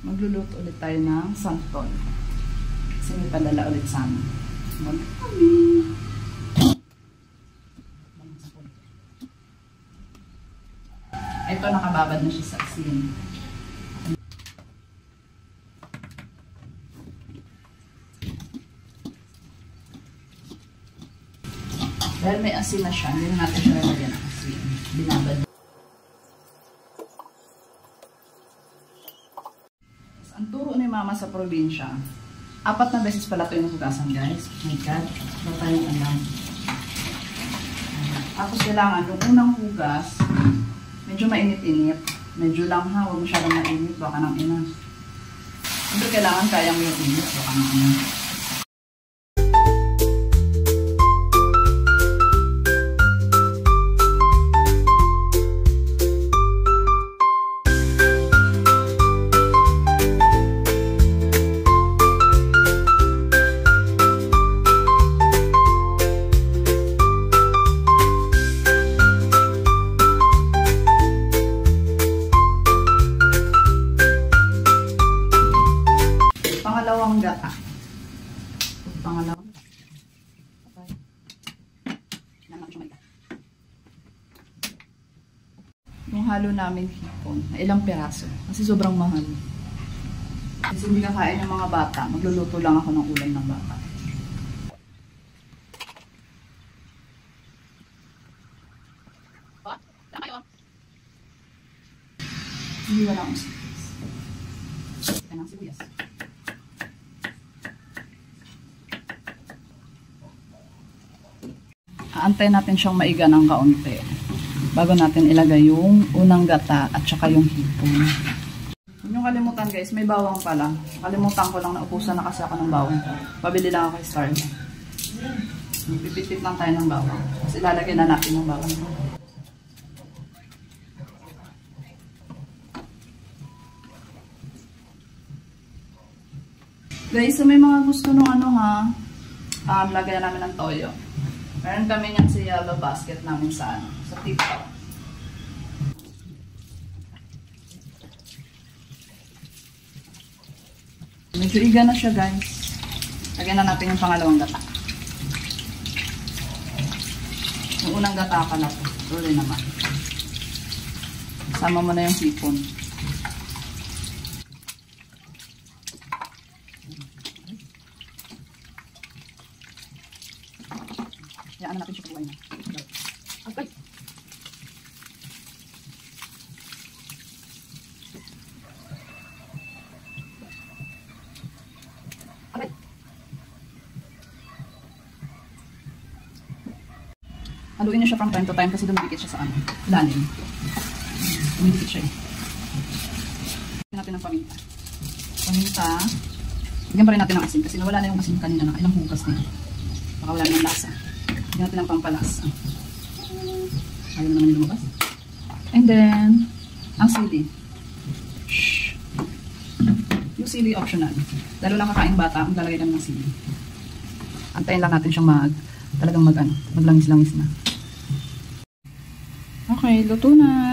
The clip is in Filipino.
Magluluto ulit tayo ng santol. Kasi may padala ulit sa amin. Magkami! Ito, nakababad na siya sa asin. Dahil may asin na siya, hindi na natin siya lalagyan ng asin. Binabad. Ang turo ni mama sa probinsya, 4 na beses pala ito yung hugasan, guys. Oh my God, ba tayong alam. Tapos kailangan, yung unang hugas, medyo mainit-init. Medyo lang ha, huwag masyadong mainit, baka nang ina. Siyempre kailangan kaya mo yung init, baka nang ina. Pangalawang gata. Pangalawang gata. Okay. Yung halo namin hipon, ilang piraso. Kasi sobrang mahal. Kasi hindi kakain ng mga bata. Magluluto lang ako ng ulam ng bata. Hindi wala akong sibuyas. Kaya ng sibuyas. Aantayin natin siyang maiga ng kaunti bago natin ilagay yung unang gata at saka yung hipon. Huwag niyong kalimutan guys, may bawang pala. Kalimutan ko lang, naupusan na kasi ako ng bawang. Pabili lang ako kay Star. Pipitit lang tayo ng bawang. Tapos ilalagay na natin yung bawang. Guys, so may mga gusto nung ano ha, lagyan namin ng toyo. Meron kami niyang sa yellow basket namin sa TikTok. Medyo iga na siya guys. Lagyan na natin yung pangalawang gata. Yung unang gata pala po. Tuloy naman. Sama mo na yung hipon. Hayaan natin siya kumain na. Okay. Okay. Haluin niyo siya from time to time kasi dumidikit siya sa ano. Lalim. Dumidikit siya eh. Lagyan natin ng paminta. Paminta. Lagyan pa rin natin ng asin kasi nawala na yung asin kanina na ilang hugas na yun. Baka wala na yung lasa. Lagyan natin ng pampalasa. Ayaw na naman yung lumabas. And then, ang sili. Shhh. Yung sili optional. Lalo lang kakain bata, maglalagay kami ng sili. Antayin lang natin siyang talagang maglangis-langis na. Okay, luto na.